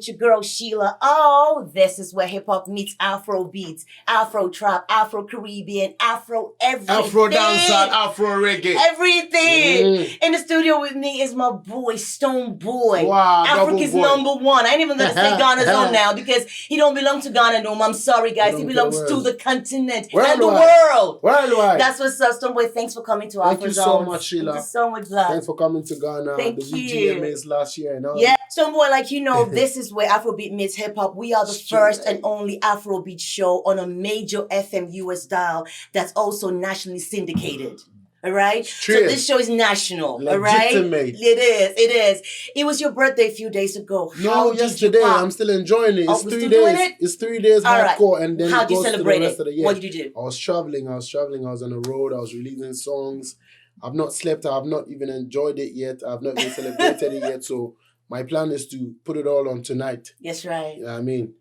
with your girl Sheila. Oh, this is where hip hop meets Afro beats, Afro trap, Afro Caribbean, Afro everything. Afro dancehall, Afro reggae. Everything. In the studio with me is my boy Stonebwyoy. Wow, Africa's #1. I ain't even gonna say Ghana's on now because he don't belong to Ghana no more. I'm sorry, guys. He belongs to the continent and the world. Worldwide. That's what's up, Stonebwyoy. Thanks for coming to Afrozons. Thank you so much, Sheila. Thank you so much, love. Thanks for coming to Ghana. Thank the you. VGMAs last year, you know. Yeah, Stonebwyoy, like you know, this is where Afrobeat meets hip hop. We are the first and only Afrobeat show on a major FM US dial that's also nationally syndicated. All right. So this show is national. Legitimate. All right. It is. It was your birthday a few days ago. No, yesterday. I'm still enjoying it. It's 3 days. It's 3 days hardcore, and then how'd you celebrate the rest of the year. What did you do? I was traveling. I was on the road. I was releasing songs. I've not slept. I've not even enjoyed it yet. I've not even celebrated it yet. So my plan is to put it all on tonight. That's right. You know what I mean?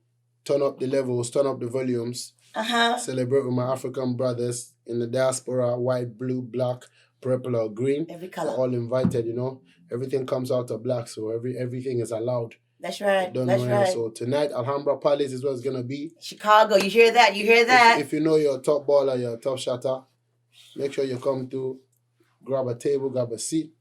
Turn up the levels, turn up the volumes. Celebrate with my African brothers in the diaspora, white, blue, black, purple, or green. Every color. All invited, you know. Everything comes out of black, so everything is allowed. That's right. That's right. So tonight, Alhambra Palace is where it's going to be. Chicago, you hear that? You hear that? If you know you're a top baller, you're a top shatter, make sure you come to grab a table, grab a seat.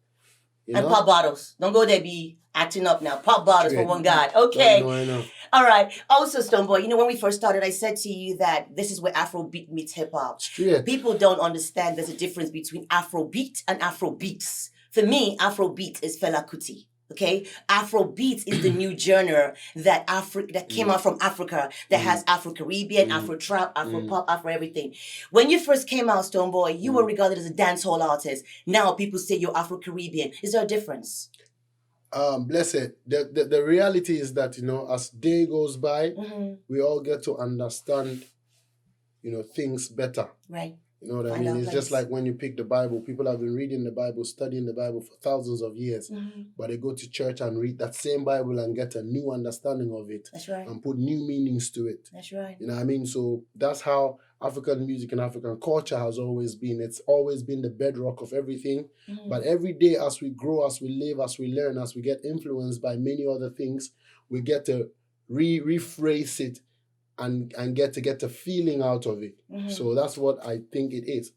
And pop bottles. Don't go there, be acting up now. Pop bottles for one God. Okay. I know. All right. Also, Stonebwyoy, you know, when we first started, I said to you that this is where Afrobeat meets hip-hop. Straight. People don't understand there's a difference between Afrobeat and Afrobeats. For me, Afrobeat is Fela Kuti. Okay, Afrobeat is the new genre that came out from Africa that has Afro Caribbean, Afro trap, Afro pop, Afro everything. When you first came out, Stonebwyoy, you were regarded as a dancehall artist. Now people say you're Afro Caribbean. Is there a difference? Bless it. The reality is that, you know, as day goes by, we all get to understand, you know, things better. Right. You know what I mean? It's just like when you pick the Bible. People have been reading the Bible, studying the Bible for thousands of years. But they go to church and read that same Bible and get a new understanding of it. That's right. And put new meanings to it. That's right. You know what I mean? So that's how African music and African culture has always been. It's always been the bedrock of everything. But every day as we grow, as we live, as we learn, as we get influenced by many other things, we get to rephrase it and get a feeling out of it. So that's what I think it is.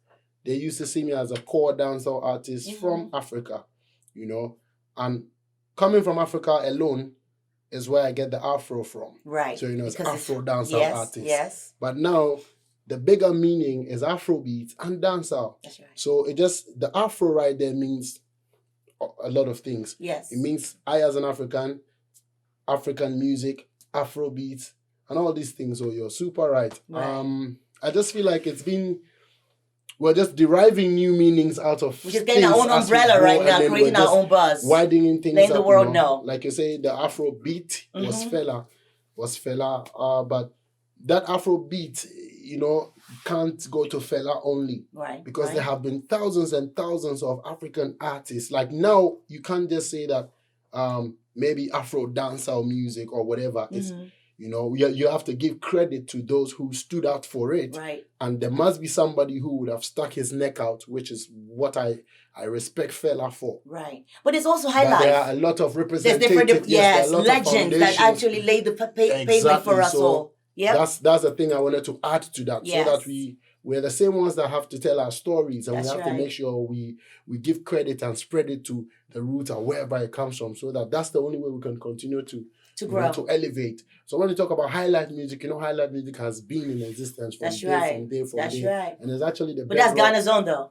They used to see me as a core dancehall artist from Africa, you know. And coming from Africa alone is where I get the Afro from. Right. So, you know, it's Afro dancehall artist. Yes. But now, the bigger meaning is Afrobeat and dancehall. That's right. So the Afro right there means a lot of things. Yes. It means I as an African music, Afrobeat, and all these things. So you're super right. I just feel like we're just deriving new meanings out of we're just getting our own umbrella right now, creating our own buzz. Widening things letting the world know. Like you say, the Afrobeat was Fela. But that Afrobeat, you know, can't go to Fela only. Right. Because there have been thousands and thousands of African artists. Like now, you can't just say that maybe Afro dancehall music or whatever is. You know, you have to give credit to those who stood out for it. Right. And there must be somebody who would have stuck his neck out, which is what I respect Fela for. Right. But it's also highlights. There are a lot of representatives. There's different legends that actually laid the pavement for us all. Yeah. That's the thing I wanted to add to that. So that we're the same ones that have to tell our stories, and we have to make sure we give credit and spread it to the root or wherever it comes from, so that's the only way we can continue to grow, to elevate. So when you talk about highlight music, you know, highlight music has been in existence from day. And it's actually the But that's Ghana's own though.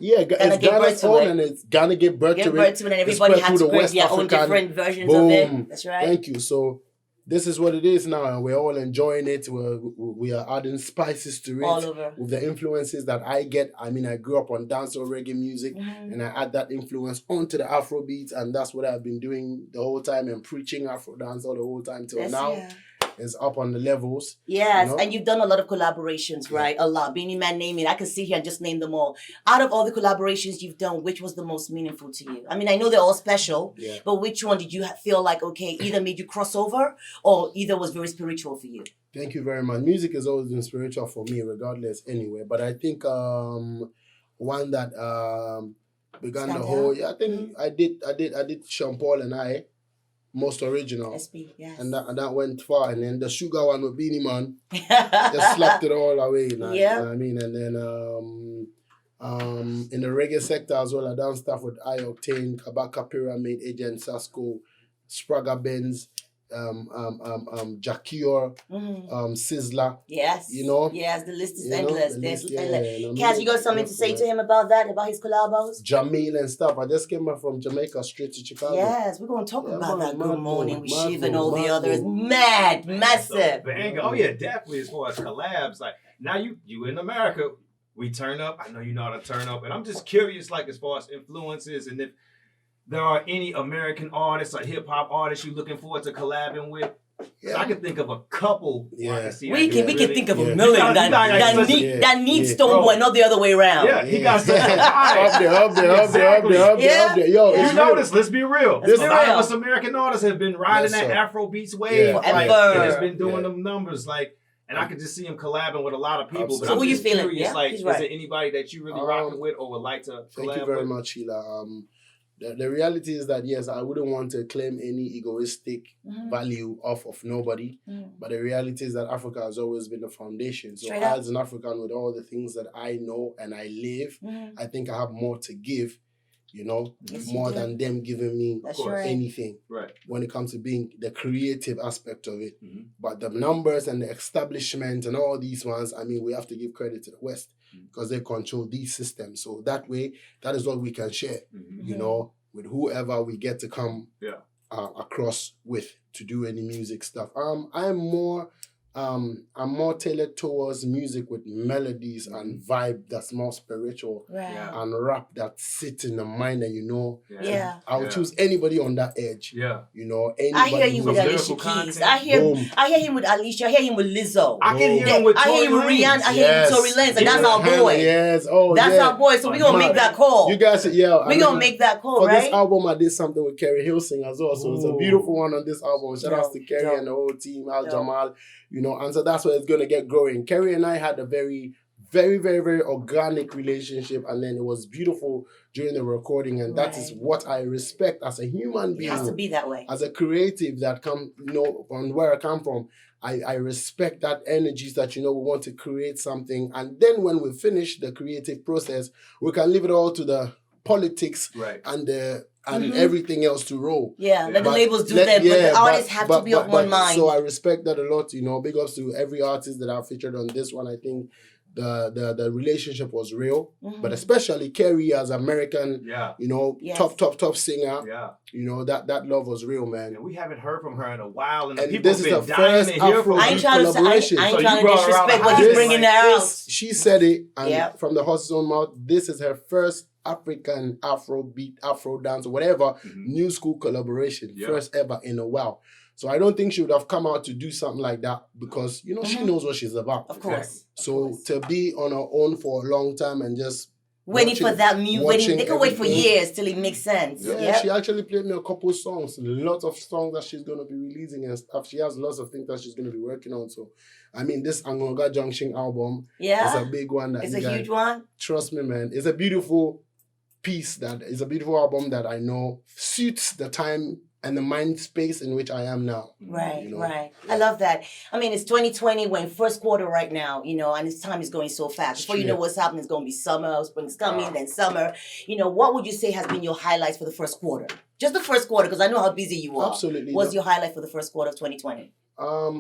Yeah, it's Ghana's own, and it's Ghana give birth to it. And everybody has to create their own different versions of it. That's right. Thank you. So this is what it is now, and we're all enjoying it. We are adding spices to it. All over. With the influences that I get. I mean, I grew up on dancehall reggae music, and I add that influence onto the Afrobeat, and that's what I've been doing the whole time, and preaching Afro dancehall the whole time till now. Yeah. Is up on the levels. Yes, you know? And you've done a lot of collaborations, right? A lot. Beanie Man, name it. I can sit here and just name them all. Out of all the collaborations you've done, which was the most meaningful to you? I mean, I know they're all special, but which one did you feel like, okay, either made you cross over or either was very spiritual for you? Thank you very much. Music has always been spiritual for me, regardless anyway. But I think one that began the whole, I think I did Sean Paul and I. most original. SB, yes. And that went far. And then the Sugar one with Beanie Man, just slapped it all away. You know what I mean? And then in the reggae sector as well, I done stuff with I Octane, Kabaka Pyramid, Agent Sasko, Spraga Benz, Jakior, Sizzler. Yes. You know? Yes, the list is endless. There's endless. You know, Kaz, you got something to say to him about that, about his collabos? Jamil and stuff. I just came back from Jamaica straight to Chicago. Yes, we're going to talk about that. Good Morning with Shiv and all the others. Massive. Oh, yeah, definitely as far as collabs. Like, now you in America, we turn up. I know you know how to turn up. And I'm just curious, like, as far as influences and if there are any American artists or hip-hop artists you're looking forward to collabing with. Yeah. I can think of a couple. Yeah. We can think of a million that need Stonebwoy, not the other way around. Yeah, he got some up there. Yo, you know this. Let's be real. This a lot of us American artists have been riding that Afrobeats wave. Forever. And it's been doing them numbers. Like, and I could just see him collabing with a lot of people. But so I'm who you just feeling? curious, like, is there anybody that you really rocking with or would like to collab with? Thank you very much, Sheila. The reality is that, yes, I wouldn't want to claim any egoistic value off of nobody. But the reality is that Africa has always been the foundation. So as an African, with all the things that I know and I live, I think I have more to give, you know, more than them giving me anything when it comes to being the creative aspect of it. But the numbers and the establishment and all these ones, I mean, we have to give credit to the West because they control these systems. So that way, that is what we can share, you know, with whoever we get to come across with to do any music stuff. I'm more tailored towards music with melodies and vibe that's more spiritual and rap that sits in the mind and you know. I'll choose anybody on that edge. You know, anybody. I hear you with Alicia Keys. I hear him with Alicia. I hear him with Lizzo. I can hear him with Rihanna. I hear him with Tory Lanez. And that's our boy. That's our boy. So we're gonna make that call. You guys, we're gonna make that call, for right? this album, I did something with Kerry Hilsing as well. So it's a beautiful one on this album. Shout out to Kerry and the whole team, Al Jamal. You know, and so that's where it's going to get growing. Kerry and I had a very, very, very, very organic relationship, and then it was beautiful during the recording, and that is what I respect as a human being. It has to be that way. As a creative that come, you know, from where I come from, I respect that energies that, you know, we want to create something, and then when we finish the creative process, we can leave it all to the politics and the everything else to roll. Let the labels do that, but the artists have to be of one mind. So I respect that a lot, you know. Big ups to every artist that I've featured on this one. I think the relationship was real, but especially Kerry as American, you know, top singer. You know, that love was real, man. And we haven't heard from her in a while, and people this is the first Afrobeat collaboration. I ain't trying to disrespect what he's bringing there out. She said it, and from the horse's own mouth, this is her first African Afrobeat, Afro dance, or whatever, new school collaboration, first ever in a while. So I don't think she would have come out to do something like that because, you know, she knows what she's about. Of course. So to be on her own for a long time and just waiting for that new waiting, they can wait for years till it makes sense. She actually played me a couple of songs, lots of songs that she's going to be releasing and stuff. She has lots of things that she's going to be working on. So, I mean, this Angoga Junction album is a big one. It's a huge one. Trust me, man. It's a beautiful piece that is a beautiful album that I know suits the time and the mind space in which I am now. Right. I love that. I mean, it's 2020. We're in first quarter right now, you know, and this time is going so fast. Before you know what's happening, it's going to be summer, spring's coming, then summer. You know, what would you say has been your highlights for the first quarter? Just the first quarter, because I know how busy you are. Absolutely. What's your highlight for the first quarter of 2020?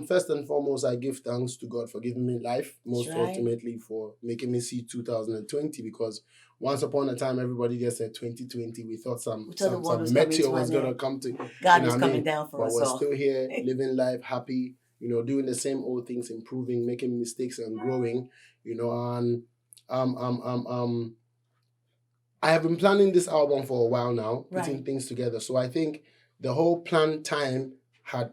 First and foremost, I give thanks to God for giving me life. Most ultimately for making me see 2020, because once upon a time, everybody just said 2020. We thought some meteor was going to come to. God was coming down for us all. But we're still here, living life, happy, you know, doing the same old things, improving, making mistakes and growing, you know, and I have been planning this album for a while now, putting things together. So I think the whole planned time had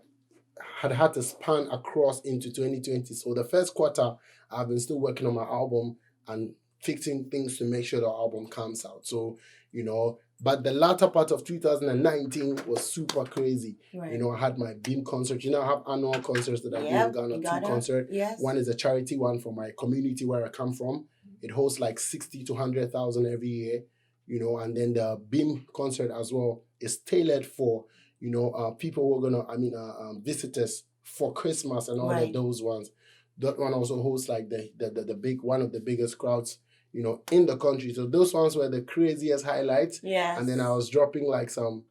to span across into 2020. So the first quarter, I've been still working on my album and fixing things to make sure the album comes out. So, you know, but the latter part of 2019 was super crazy. You know, I had my Beam concert. You know, I have annual concerts that I do in Ghana, 2 concerts. One is a charity one for my community where I come from. It hosts like 60 to 100,000 every year, you know, and then the Beam concert as well is tailored for, people who are gonna, visitors for Christmas and all of those ones. That one also hosts like the big one of the biggest crowds, in the country. So those ones were the craziest highlights. Yes. And then I was dropping like some.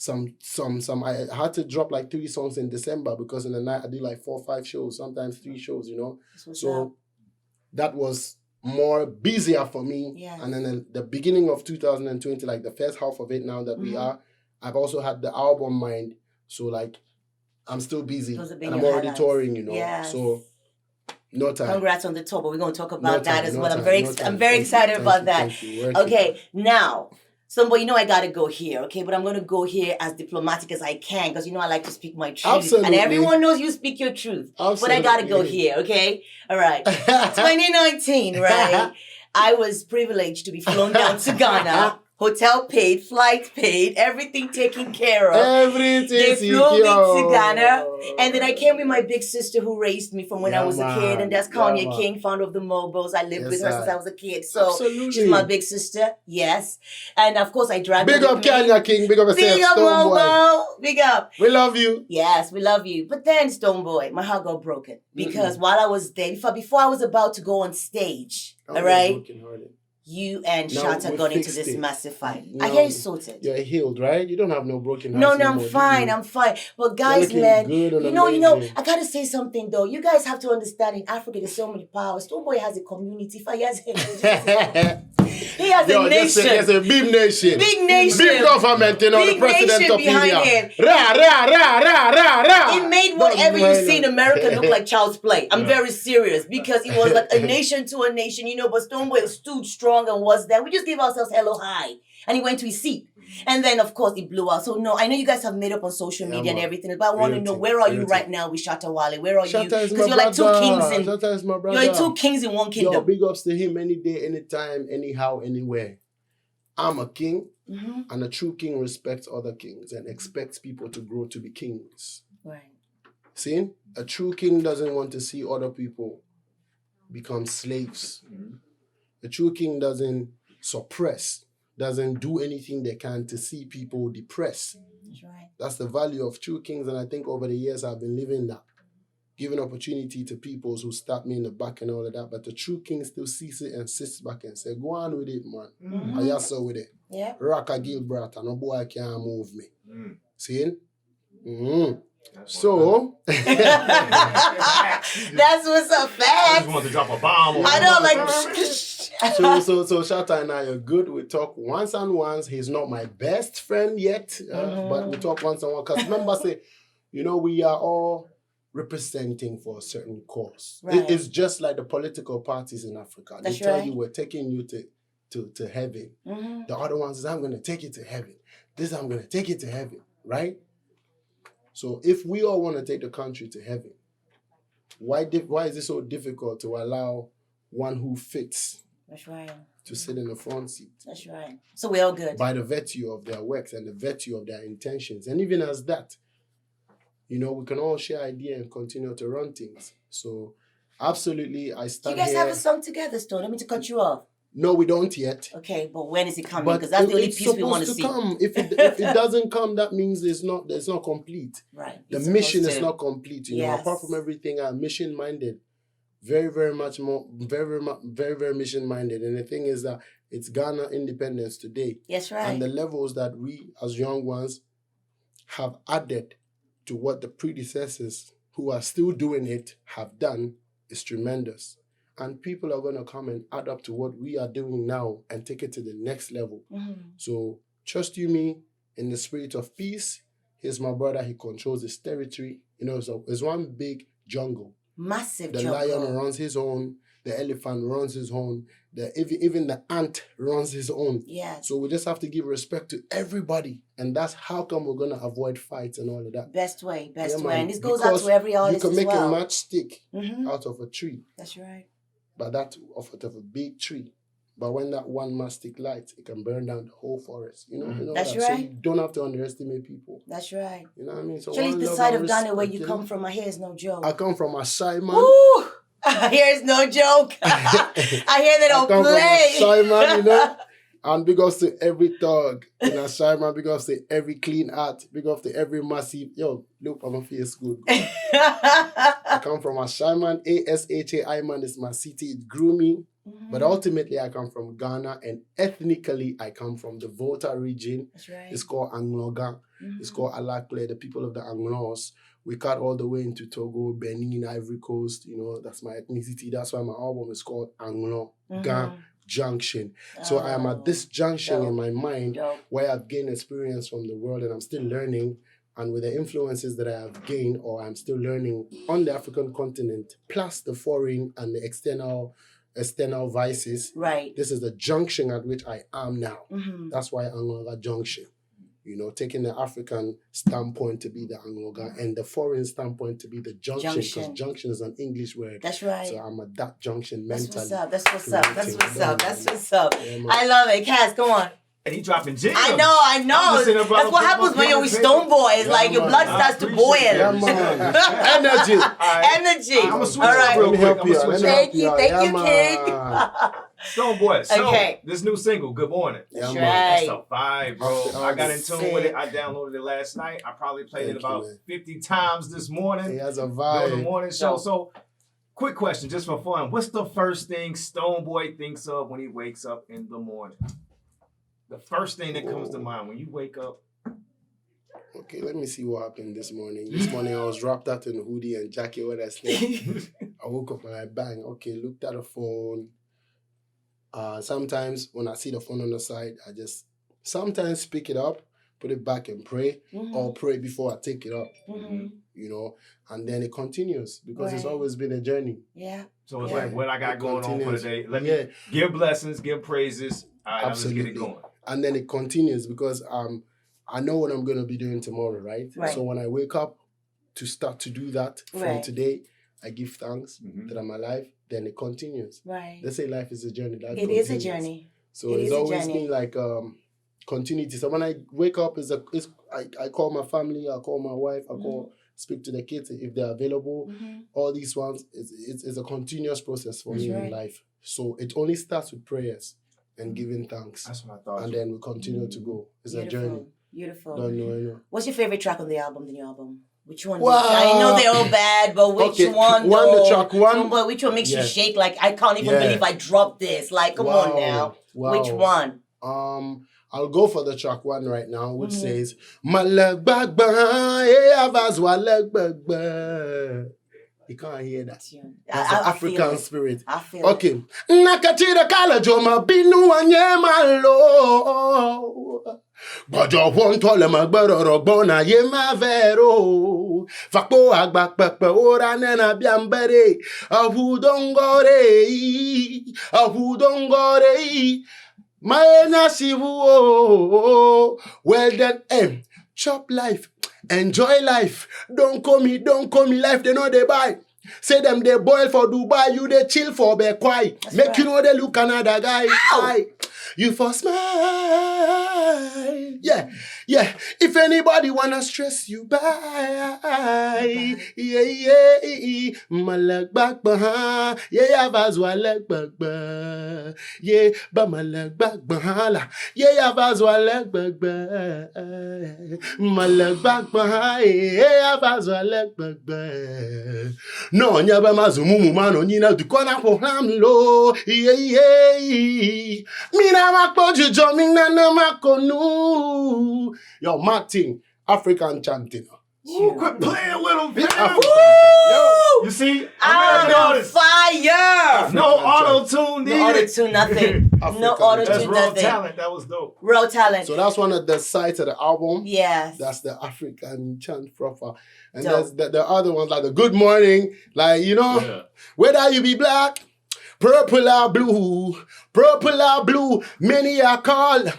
I had to drop like 3 songs in December because in the night I do like 4 or 5 shows, sometimes 3 shows. So that was more busier for me. Yes. And then the beginning of 2020, like the first half of it now that we are, I've also had the album Mind. So like I'm still busy and I'm already touring, Yes. So no time. Congrats on the tour, but we're going to talk about that as well. I'm very excited about that. Thank you. Okay, now, Stonebwoy, I got to go here, okay? But I'm going to go here as diplomatic as I can because, I like to speak my truth. Absolutely. And everyone knows you speak your truth. Absolutely. But I got to go here, okay? All right. 2019, right? I was privileged to be flown down to Ghana. Hotel paid, flight paid, everything taken care of. Everything They flew me to Ghana. And then I came with my big sister who raised me from when I was a kid. And that's Kanye King, founder of the Mobiles. I lived with her since I was a kid. So she's my big sister. Yes. And of course I dragged her. Big up Kanye King. Big up yourself, Big up Mobile. Big up. We love you. Yes, we love you. But then Stonebwoy, my heart got broken. Because while I was there, before I was about to go on stage, all right? You and Shatta got into this massive fight. No, I hear you sorted. You're healed, right? You don't have no broken heart. No, I'm fine. I'm fine. But guys, man, you know, I gotta say something though. You guys have to understand in Africa there's so many powers. Stonebwoy has a community. He has a nation. There's a big nation. Big nation. Big government, big the president of behind India. him. Rah. It made whatever you see in America look like child's play. I'm very serious because it was like a nation to a nation, but Stonebwoy stood strong and was there. We just gave ourselves hello, hi. And he went to his seat. And then, of course, it blew out. So, no, I know you guys have made up on social media and everything, but I want to know, where are you right now with Shatta Wale? Where are you? Because you're like 2 kings in... Shatta is my brother. You're 2 kings in 1 kingdom. Yo, big ups to him any day, anytime, anyhow, anywhere. I'm a king, and a true king respects other kings and expects people to grow to be kings. Right. See? A true king doesn't want to see other people become slaves. A true king doesn't suppress, doesn't do anything they can to see people depressed. That's right. That's the value of true kings, and I think over the years I've been living that. Giving opportunity to people who stab me in the back and all of that, but the true king still sees it and sits back and says, go on with it, man. I just saw with it. Yeah. Raka Gilbert, no boy can't move me. See? So that's what's a fact. I just want to drop a bomb. I know, like. So Shatta and I are good. We talk once and once. He's not my best friend yet, but we talk once and once. Because remember, we are all representing for a certain cause. Right. It's just like the political parties in Africa. They tell you we're taking you to heaven. The other ones is, I'm going to take you to heaven. This, I'm going to take you to heaven, right? So if we all want to take the country to heaven, why is it so difficult to allow one who fits to sit in the front seat? That's right. So we're all good. By the virtue of their works and the virtue of their intentions. And even as that, we can all share idea and continue to run things. So absolutely, I stand here. You guys have a song together, Stone. Let me to cut you off. No, we don't yet. Okay, but when is it coming? Because that's the only piece we want to see. Come. If it doesn't come, that means it's not complete. Right. The mission is not complete. Yes. Apart from everything, I'm mission minded. Very, very much more. Very, very mission minded. And the thing is that it's Ghana independence today. Yes, right. And the levels that we as young ones have added to what the predecessors who are still doing it have done is tremendous. And people are going to come and add up to what we are doing now and take it to the next level. So trust you me, in the spirit of peace, here's my brother, he controls his territory. So it's one big jungle. Massive jungle. The lion runs his own, the elephant runs his own, even the ant runs his own. Yes. So we just have to give respect to everybody. And that's how come we're going to avoid fights and all of that. Best way. And this goes out to every artist as well. You can make a matchstick out of a tree. That's right. But that's off of a big tree. But when that one matchstick lights, it can burn down the whole forest. That's that. right. So you don't have to underestimate people. That's right. You know what I mean? So actually, the side of Ghana where you come from, I hear is no joke. I come from a shy man. Woo! I hear it's no joke. I hear they don't play. From a shy man, And big ups to every thug in a shy man. Big ups to every clean art. Big ups to every massive. Yo, look, I'm a face good. I come from a shy man. ASHAI man is my city. It grew me. But ultimately, I come from Ghana, and ethnically, I come from the Volta region. That's right. It's called Angloga. It's called Alakle, the people of the Anglos. We cut all the way into Togo, Benin, Ivory Coast. You know, that's my ethnicity. That's why my album is called Anglo Ga Junction. So I am at this junction in my mind where I've gained experience from the world, and I'm still learning. And with the influences that I have gained, or I'm still learning on the African continent, plus the foreign and the external vices. Right. This is the junction at which I am now. That's why Angloga Junction. You know, taking the African standpoint to be the Angloga and the foreign standpoint to be the junction, because junction is an English word. That's right. So I'm at that junction mentally. That's what's up. Yeah, I love it. Cass, go on. And he dropping jingles. I know. That's what happens when you're with Stonebwyoy. It's like your blood starts to boil. Yeah, man. Energy. Energy. I'm going to switch up real quick. Thank you, King. Stonebwyoy, so Okay. this new single, Good Morning. That's That's right. a vibe, bro. I got in tune with it. I downloaded it last night. I probably played it about 50 times this morning. It has a On the vibe. morning show. So, quick question, just for fun. What's the first thing Stonebwyoy thinks of when he wakes up in the morning? The first thing that comes to mind when you wake up. Okay, let me see what happened this morning. This morning I was wrapped up in a hoodie and jacket when I slept. I woke up and I bang. Okay, looked at the phone. Sometimes when I see the phone on the side, I just sometimes pick it up, put it back and pray, or pray before I take it up. You know, and then it continues because it's always been a journey. Yeah. So it's like what I got going on for the day. Let me Yeah. give blessings, give praises. All right, let's get it going. And then it continues because I know what I'm going to be doing tomorrow, right? So when I wake up to start to do that from today, I give thanks that I'm alive. Then it continues. Right. They say life is a journey. Life It is a journey. So it's always been like continuity. So when I wake up, I call my family, I call my wife, I speak to the kids if they're available. All these ones, it's a continuous process for me in life. So it only starts with prayers and giving thanks. That's what I thought. And then we continue to go. It's a journey. Beautiful. Don't know. What's your favorite track on the album, the new album? Which one? Wow. I know they're all bad, but which one? The track one. But which one makes you shake? Like, I can't even believe I dropped this. Like, come on now. Wow. Which one? I'll go for the track one right now, which says, "Malag bagba, eh, avazwa leg bagba." You can't hear that. That's the African spirit. I feel Okay. Nakachira kala joma binu anye malo. Bojo won tole magboro rogbona ye ma vero. Fakpo agba pepe ora nena biambere. Ahu dongore. My sivu. Well then, chop life. Enjoy life. Don't call me life. They know they buy. Say them they boil for Dubai. You they chill for Bekwai. Make you know they look another guy. You for smile. Yeah. If anybody wanna stress you, bye. Yeah. Malag back behind. Yeah, vazwa leg back. Yeah, but malag back behind. Yeah, vazwa leg back. Malag back behind. Yeah, vazwa leg back. No, nyaba mazumumu mano nyina dukona po hamlo. Yeah. Mina makboju jo mina na makonu. Yo, Martin, African chanting. Ooh, quit playing with him, fam. Woo! You see, I'm on fire. No auto-tune needed. No auto-tune, nothing. No auto-tune, That's raw nothing. talent. That was dope. Raw talent. So that's one of the sides of the album. Yes. That's the African chant proper. And there's the other ones like the good morning, like, you know, whether you be black, purple or blue, many are called.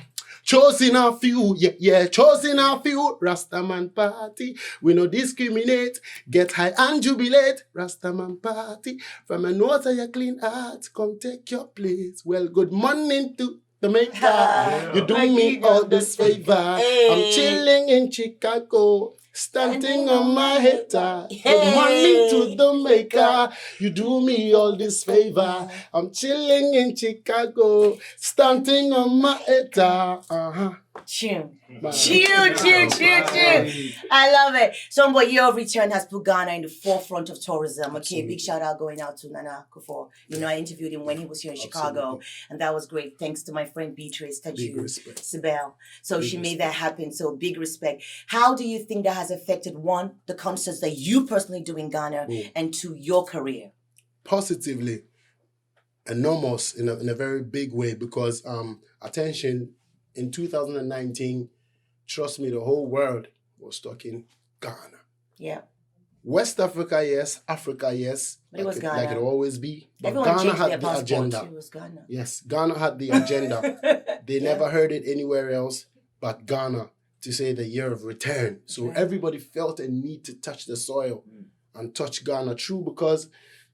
Chosen a few, chosen a few. Rastaman party, we no discriminate. Get high and jubilate. Rastaman party, from a north of your clean heart, come take your place. Well, good morning to the maker. You do me all this favor. I'm chilling in Chicago. Standing on my head, good money to the maker. You do me all this favor. I'm chilling in Chicago, standing on my head. Tune. Man. Tune. I love it. Stonebwoy, your return has put Ghana in the forefront of tourism. Okay, Absolutely. big shout out going out to Nana Kufuor. You know, I interviewed him when he was here in Chicago, Absolutely. and that was great. Thanks to my friend Beatrice Big Taju respect. Sibel. So Big she made respect. that happen. So big respect. How do you think that has affected, one, the concerts that you personally do in Ghana, and two, your career? Positively, enormous in a very big way, because attention in 2019, trust me, the whole world was talking Ghana. Yeah. West Africa, yes. Africa, yes. But it was like Ghana. it always be. But Everyone Ghana changed their had the passport. agenda. It was Ghana. Yes, Ghana had the agenda. They never heard it anywhere else but Ghana, to say the year of return. So everybody felt a need to touch the soil and touch Ghana. True, because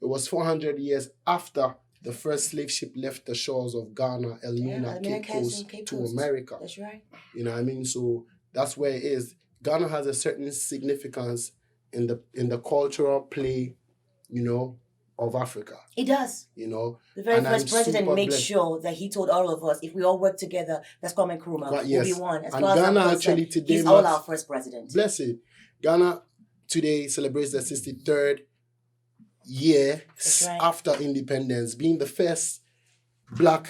it was 400 years after the first slave ship left the shores of Ghana, Elmina, Cape Coast, to America. That's right. You know what I mean? So that's where it is. Ghana has a certain significance in the cultural play, you know, of Africa. It does. You know, The very and I'm first president super made blessed. sure that he told all of us, if we all work together, that's Kwame Nkrumah. But yes, We'll be one. As and far as I'm Ghana concerned, actually today he's all marks- our first president. Bless it. Ghana today celebrates the 63rd year That's right. after independence, being the first black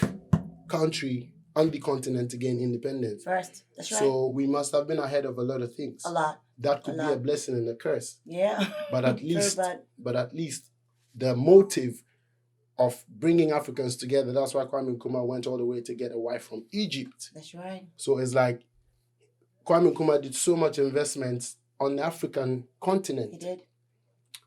country on the continent to gain independence. First. That's right. So we must have been ahead of a lot of things. A lot. That could A be lot. a blessing and a curse. Yeah. But at Very least, bad. the motive of bringing Africans together, that's why Kwame Nkrumah went all the way to get a wife from Egypt. That's right. So it's like Kwame Nkrumah did so much investment on the African continent. He did.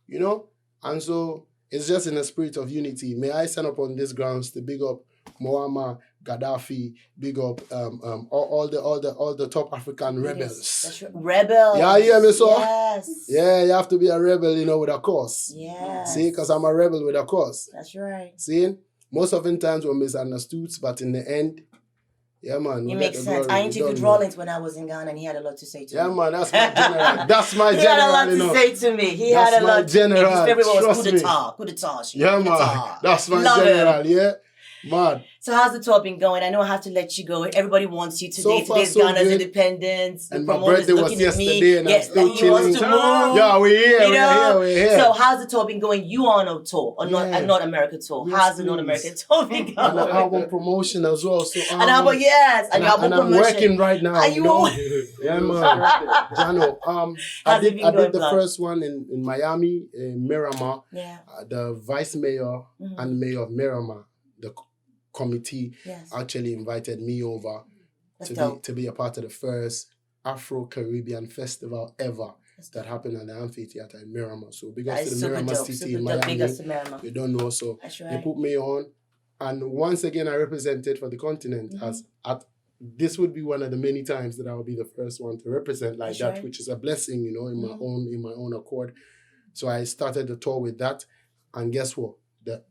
You know? And so it's just in a spirit of unity. May I stand up on these grounds to big up Muammar Gaddafi, big up all the top African rebels. That's right. Rebels. Yeah, you hear me, so? Yes. Yeah, you have to be a rebel, you know, with a cause. Yes. See, because I'm a rebel with a cause. That's right. See, most often times we're misunderstood, but in the end, yeah, man. It makes sense. I interviewed Rollins when I was in Ghana, and he had a lot to say to me. Yeah, man, that's my general. That's my He general. had a lot you know. to say to me. He That's had a my lot. general, His favorite one was trust coup me. d'etat. Coup d'etat. Yeah, Coup man. d'etat. That's my Love general, him. yeah? Man. So how's the tour been going? I know I have to let you go. Everybody wants you today. So far, Today's so Ghana's good. independence. The And my promoter's birthday was looking at me. yesterday and I'm Yes, still that he wants chilling. to move. Yeah, we're here, You know? we're here. So how's the tour been going? You on a tour, or not? Yeah. A North America tour. Yes, How's the North please. American tour been going? And an album promotion as well. So, An album, yes. An album and I'm promotion. working right now. Are you you know? on? Yeah, man. Jano, I How's it did been going, the Vlad? first one in Miami, in Miramar. Yeah. The vice mayor and mayor of Miramar, the committee, Yes. actually invited me over That's dope. to be a part of the first Afro-Caribbean festival ever that happened at the amphitheater in Miramar. So big That ups to is the super Miramar dope. City Super in dope. Big Miami. ups to Miramar. You don't know, so That's they right. put me on. And once again, I represented for the continent as at this would be one of the many times that I will be the first one to represent like That's that, right. which is a blessing, you know, in my own accord. So I started the tour with that, and guess what? The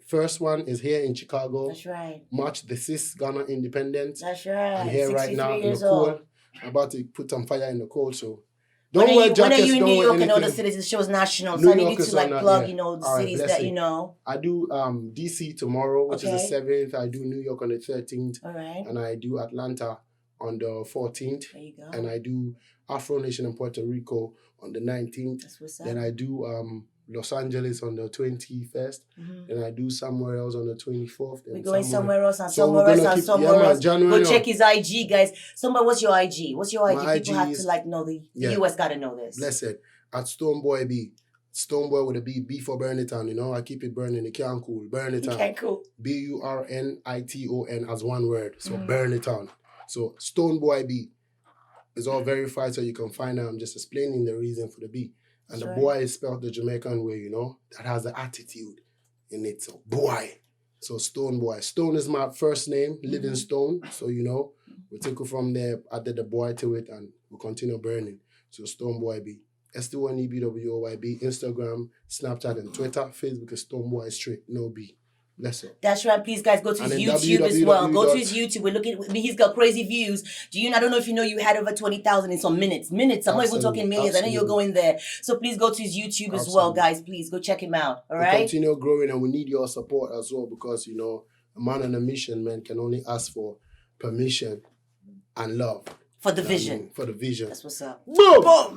first one is here in Chicago, That's right. March the 6th, Ghana Independence. That's right. I'm here right now in the years cold. old. I'm about to put some fire in the cold, so When don't are wear you jackets, in don't New wear York and all the anything. cities? The show's national, New so I need York you to is like on that, plug, yeah. you know, the All right, cities bless that you. you know. I do DC tomorrow, which Okay. is the 7th. I do New York on the 13th. All right. And I do Atlanta on the 14th. There you go. And I do Afro Nation in Puerto Rico on the 19th. That's what's up. Then I do Los Angeles on the 21st. Then I do somewhere else on the 24th. We're going somewhere else and So we're somewhere else gonna and keep- somewhere yeah, man, else. January Go check his IG, guys. Somebody, what's your IG? What's your IG? My People IG have is- to like know the Yeah. US gotta know this. Blessed. At Stonebwyoy B. Stonebwyoy with a B. B for burn it on, you know. I keep it burning. It can't cool. Burn it on. Okay, cool. BURNITON as one word. So burn it on. So Stonebwyoy B is all verified, so you can find out. I'm just explaining the reason for the B. And That's the right. boy is spelled the Jamaican way, you know, that has the attitude in it. So boy. So Stonebwyoy. Stone is my first name, Living Stone. So, you know, we take it from there, added the boy to it, and we continue burning. So Stonebwyoy B. STONEBWOYB, Instagram, Snapchat, and Twitter. Facebook is Stonebwyoy straight, no B. Bless up. That's right. Please, guys, go to his And then YouTube as well. Go to www. his YouTube. We're looking. He's got crazy views. I don't know if you know you had over 20,000 in some minutes. I'm not even Absolutely, talking millions. I know you're absolutely. going there. So please go to his YouTube as well, Absolutely. guys. Please go check him out. All We right. continue growing, and we need your support as well, because you know, a man on a mission, man, can only ask for permission and love For the vision. For the vision. That's what's up. Boom. Boom.